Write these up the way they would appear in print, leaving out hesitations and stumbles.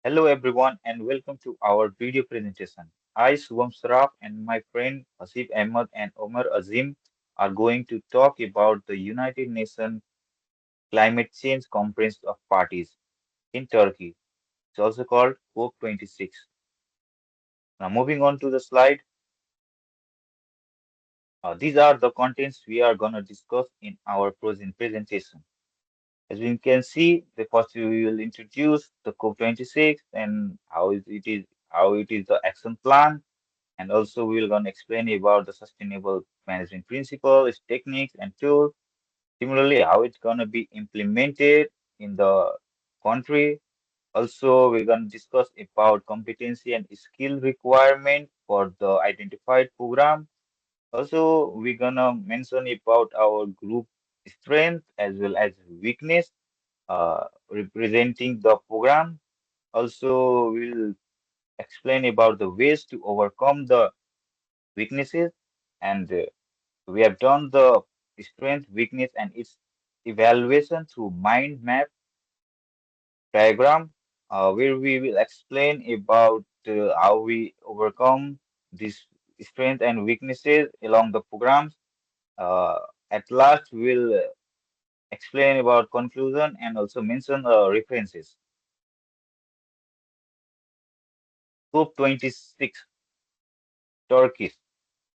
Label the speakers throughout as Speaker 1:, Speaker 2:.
Speaker 1: Hello everyone and welcome to our video presentation. I, Subham Saraf and my friend Hasib Ahmed and Omar Azim are going to talk about the United Nations Climate Change Conference of Parties in Turkey. It's also called COP26. Now moving on to the slide, these are the contents we are going to discuss in our present presentation. As we can see, the first we will introduce the COP26 and how it is the action plan. And also we're going to explain about the sustainable management principles, techniques, and tools. Similarly, how it's going to be implemented in the country. Also, we're going to discuss about competency and skill requirement for the identified program. Also, we're going to mention about our group strength as well as weakness representing the program. Also, we'll explain about the ways to overcome the weaknesses and we have done the strength, weakness, and its evaluation through mind map diagram, where we will explain about how we overcome these strength and weaknesses along the programs. Uh, at last, we'll explain about conclusion and also mention references. COP26 Turkey.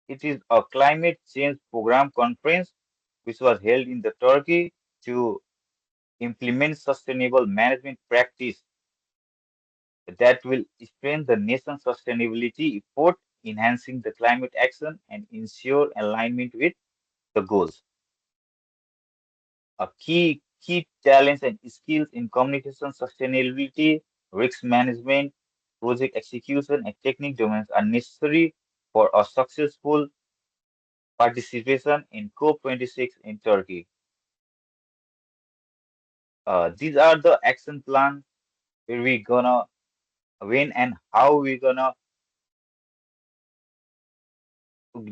Speaker 1: It is a climate change program conference which was held in the Turkey to implement sustainable management practice that will strengthen the nation's sustainability effort, enhancing the climate action and ensure alignment with the goals. A key talents and skills in communication, sustainability, risk management, project execution, and technique domains are necessary for a successful participation in COP26 in Turkey. These are the action plan where we gonna when and how we gonna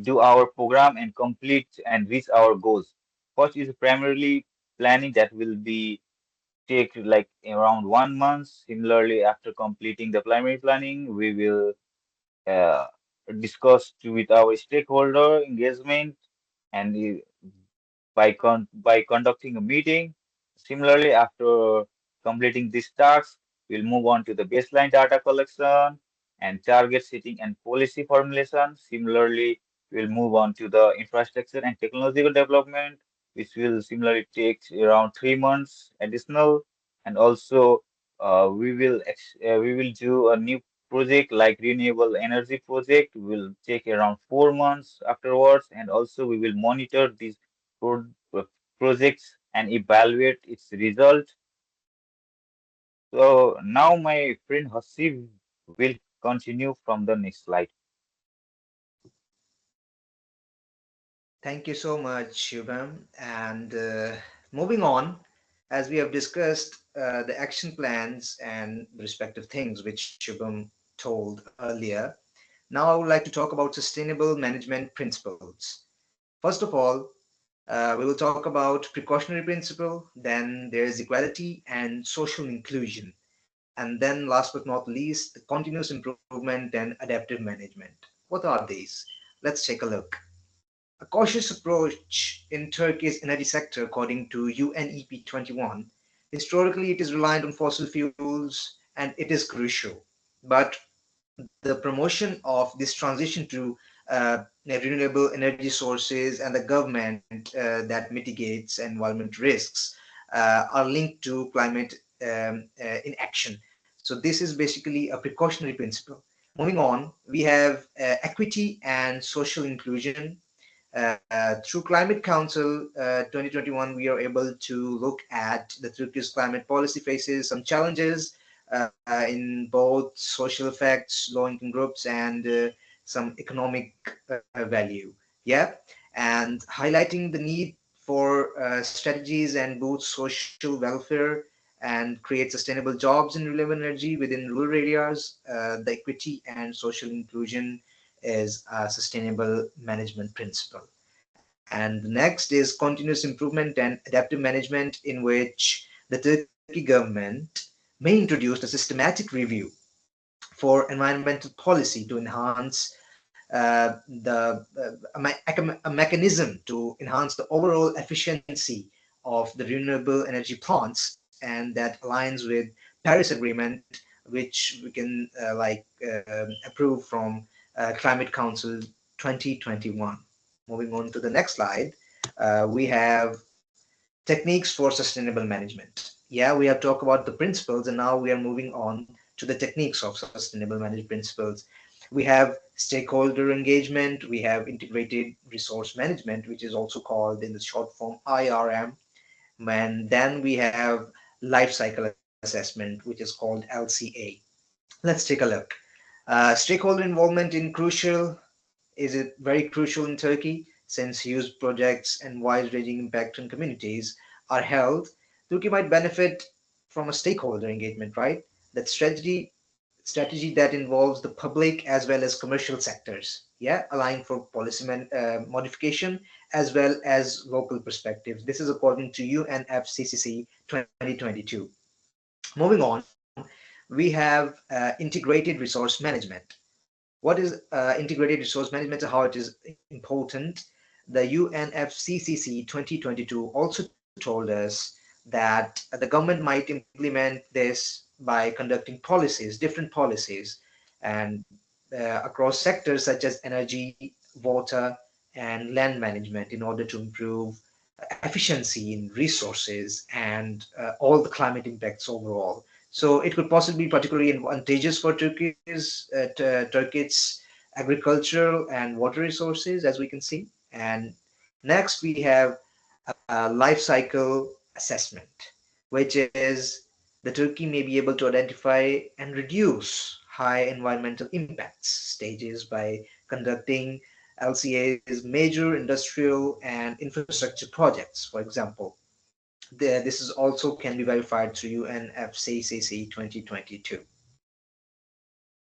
Speaker 1: do our program and complete and reach our goals. First is primarily planning that will be take like around 1 month. Similarly, after completing the primary planning, we will uh, discuss with our stakeholder engagement and by conducting a meeting. Similarly, after completing this task, we'll move on to the baseline data collection and target setting and policy formulation. Similarly, we'll move on to the infrastructure and technological development, which will similarly take around 3 months additional. And also, we will do a new project like renewable energy project will take around 4 months afterwards, and also we will monitor these pro- projects and evaluate its result. So now my friend Hasib will continue from the next slide.
Speaker 2: Thank you so much, Shubham. And moving on, as we have discussed the action plans and the respective things which Shubham told earlier, now I would like to talk about sustainable management principles. First of all, we will talk about precautionary principle, then there is equality and social inclusion, and then last but not least, the continuous improvement and adaptive management. What are these? Let's take a look. A cautious approach in Turkey's energy sector, according to UNEP 21. Historically, it is reliant on fossil fuels and it is crucial. But the promotion of this transition to renewable energy sources and the government that mitigates environment risks are linked to climate inaction. So this is basically a precautionary principle. Moving on, we have equity and social inclusion. Through Climate Council 2021, we are able to look at the Turkish climate policy faces some challenges in both social effects, low-income groups, and some economic value. Yeah, and highlighting the need for strategies and boost social welfare and create sustainable jobs in renewable energy within rural areas. The equity and social inclusion is a sustainable management principle. And the next is continuous improvement and adaptive management, in which the Turkey government may introduce a systematic review for environmental policy to enhance a mechanism to enhance the overall efficiency of the renewable energy plants, and that aligns with Paris Agreement, which we can approve from Climate Council 2021. Moving on to the next slide, we have techniques for sustainable management. Yeah, we have talked about the principles, and now we are moving on to the techniques of sustainable management principles. We have stakeholder engagement, we have integrated resource management, which is also called in the short form IRM, and then we have life cycle assessment, which is called LCA. Let's take a look. Stakeholder involvement in crucial is it very crucial in Turkey since huge projects and wide-ranging impact on communities are held. Turkey might benefit from a stakeholder engagement, right? That strategy that involves the public as well as commercial sectors. Yeah, allowing for policy modification as well as local perspectives. This is according to UNFCCC 2022. Moving on, we have integrated resource management. What is integrated resource management and how it is important? The UNFCCC 2022 also told us that the government might implement this by conducting policies, different policies, and across sectors such as energy, water, and land management in order to improve efficiency in resources and all the climate impacts overall. So it could possibly be particularly advantageous for Turkey's agricultural and water resources, as we can see. And next we have a life cycle assessment, which is the Turkey may be able to identify and reduce high environmental impacts stages by conducting LCA's major industrial and infrastructure projects, for example. This is also can be verified through UNFCCC 2022.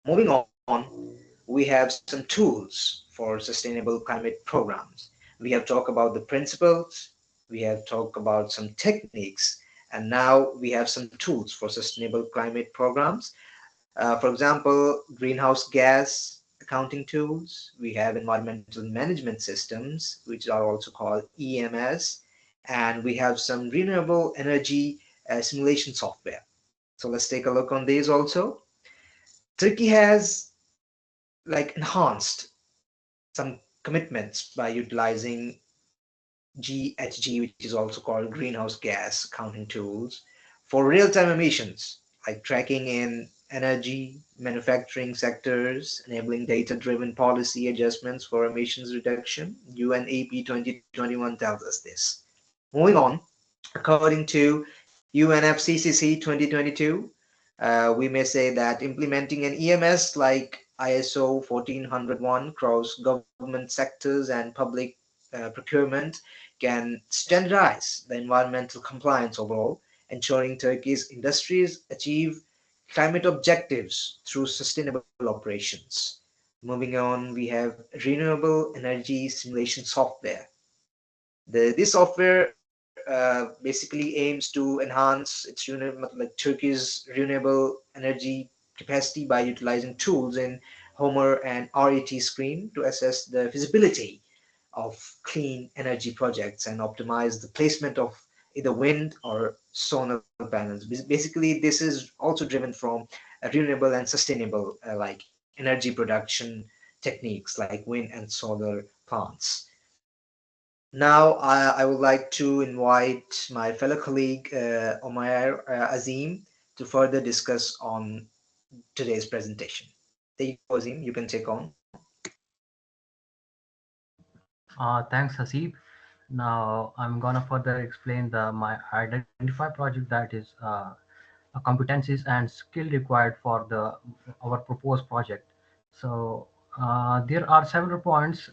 Speaker 2: Moving on, we have some tools for sustainable climate programs. We have talked about the principles, we have talked about some techniques, and now we have some tools for sustainable climate programs. For example, greenhouse gas accounting tools. We have environmental management systems, which are also called EMS, and we have some renewable energy simulation software. So let's take a look on these also. Turkey has like enhanced some commitments by utilizing GHG, which is also called greenhouse gas accounting tools, for real-time emissions, like tracking in energy, manufacturing sectors, enabling data-driven policy adjustments for emissions reduction. UNEP 2021 tells us this. Moving on, according to UNFCCC 2022, we may say that implementing an EMS like ISO 1401 across government sectors and public procurement can standardize the environmental compliance overall, ensuring Turkey's industries achieve climate objectives through sustainable operations. Moving on, we have renewable energy simulation software. This software basically aims to enhance its like Turkey's renewable energy capacity by utilizing tools in Homer and RET screen to assess the feasibility of clean energy projects and optimize the placement of either wind or solar panels. Basically, this is also driven from renewable and sustainable like energy production techniques like wind and solar plants. Now, I would like to invite my fellow colleague Omair Azim to further discuss on today's presentation. There you go, Azim. You can take on.
Speaker 3: Thanks, Hasib. Now I'm gonna further explain my identify project, that is competencies and skill required for the our proposed project. So there are several points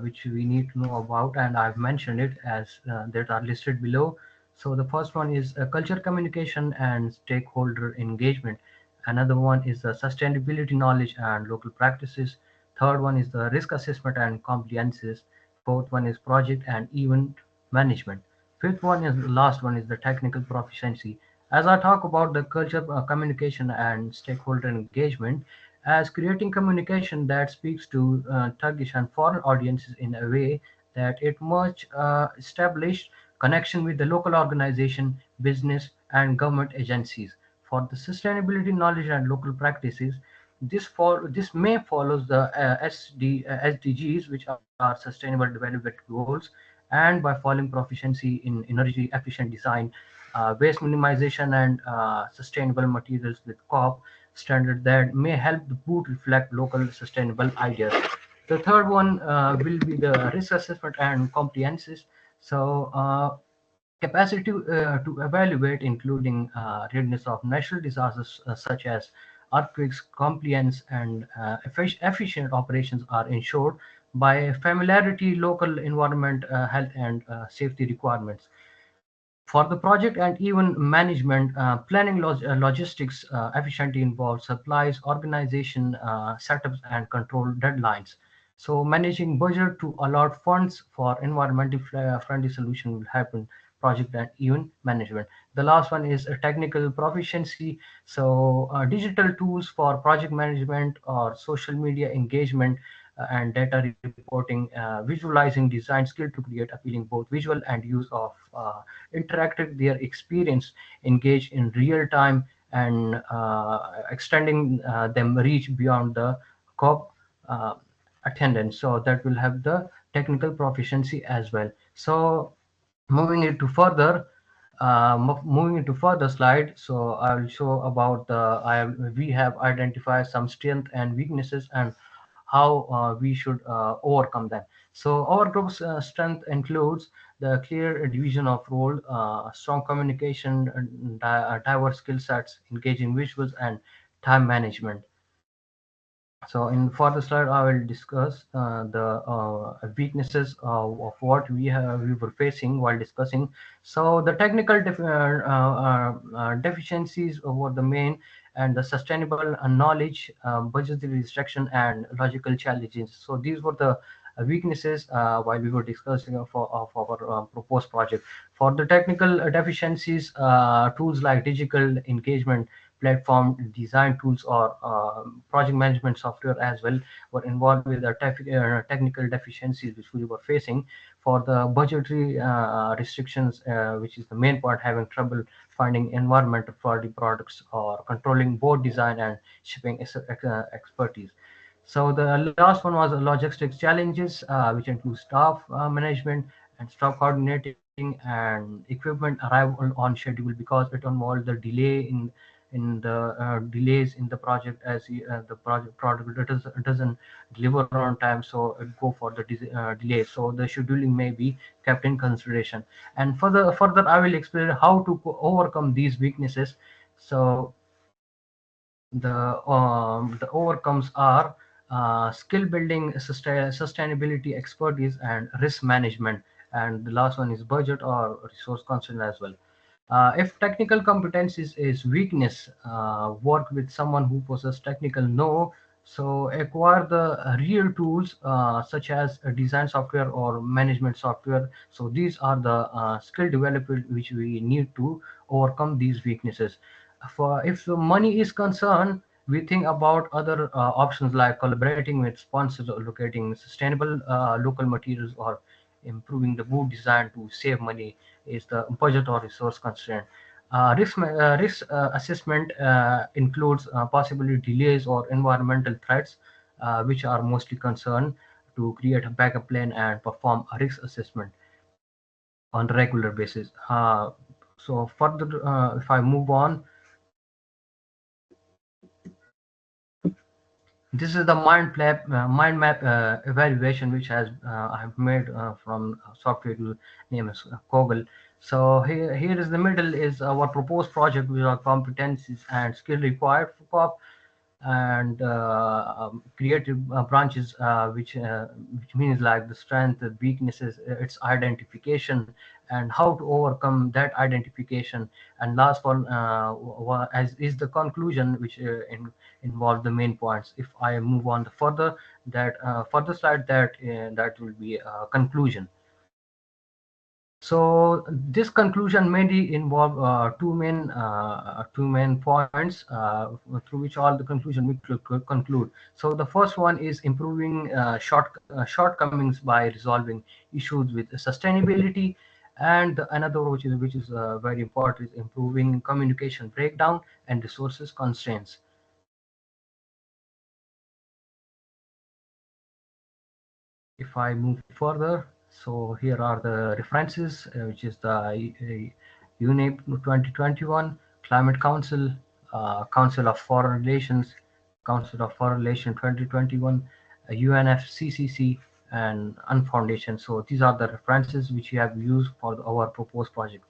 Speaker 3: which we need to know about, and I've mentioned it as that are listed below. So the first one is culture communication and stakeholder engagement. Another one is the sustainability knowledge and local practices. Third one is the risk assessment and compliances. Fourth one is project and event management. Fifth one is the last one is the technical proficiency. As I talk about the culture, communication, and stakeholder engagement, as creating communication that speaks to Turkish and foreign audiences in a way that it much established connection with the local organization, business, and government agencies. For the sustainability knowledge and local practices, this may follows the SDGs, which are Sustainable Development Goals, and by following proficiency in energy efficient design, waste minimization, and sustainable materials with COP standard that may help the boot reflect local sustainable ideas. The third one will be the risk assessment and comprehensive. So capacity to evaluate, including readiness of natural disasters such as earthquakes, compliance, and efficient operations are ensured by familiarity, local environment, health, and safety requirements. For the project and even management, planning logistics efficiently involves supplies, organization, setups, and control deadlines. So managing budget to allot funds for environmentally friendly solution will happen project and even management. The last one is a technical proficiency. So digital tools for project management or social media engagement and data reporting, visualizing design skill to create appealing both visual and use of interactive their experience, engage in real time, and extending them reach beyond the COP uh, attendance. So that will have the technical proficiency as well. So moving into further, moving into further slide. So I will show about the we have identified some strength and weaknesses and how we should overcome them. So our group's strength includes the clear division of role, strong communication, diverse skill sets, engaging visuals, and time management. So in further slide, I will discuss the weaknesses of what we were facing while discussing. So the technical deficiencies were the main, and the sustainable knowledge, budgetary restriction, and logical challenges. So these were the weaknesses while we were discussing of our proposed project. For the technical deficiencies, tools like digital engagement platform, design tools, or project management software as well were involved with the technical deficiencies which we were facing. For the budgetary restrictions, which is the main part, having trouble finding environmental friendly products or controlling board design and shipping expertise. So the last one was logistics challenges, which include staff management and staff coordinating and equipment arrival on schedule, because it involved the delay in the delays in the project, as the project product doesn't deliver on time, so it go for the delay. So the scheduling may be kept in consideration. And further I will explain how to overcome these weaknesses. So the overcomes are skill building, sustainability expertise, and risk management. And the last one is budget or resource constraint as well. If technical competence is weakness, work with someone who possesses technical know. So acquire the real tools such as design software or management software. So these are the skill development which we need to overcome these weaknesses. For if the money is concerned, we think about other options like collaborating with sponsors or locating sustainable local materials or improving the boot design to save money is the budget or resource constraint. Risk assessment includes possibility delays or environmental threats, which are mostly concerned to create a backup plan and perform a risk assessment on a regular basis. So further, if I move on, this is the mind map evaluation which has I have made from software to name is Kogel. So here is the middle is our proposed project with our competencies and skill required for COP, and creative branches, which means like the strength, the weaknesses, its identification, and how to overcome that identification. And last one as is the conclusion, which involve the main points. If I move on the further, that further slide, that will be conclusion. So this conclusion mainly involve two main points through which all the conclusion we conclude. So the first one is improving shortcomings by resolving issues with sustainability, and another which is very important is improving communication breakdown and resources constraints. If I move further, so here are the references, which is the UNEP 2021, Climate Council, Council of Foreign Relations, Council of Foreign Relations 2021, UNFCCC, and Unfoundation. So these are the references which we have used for our proposed project.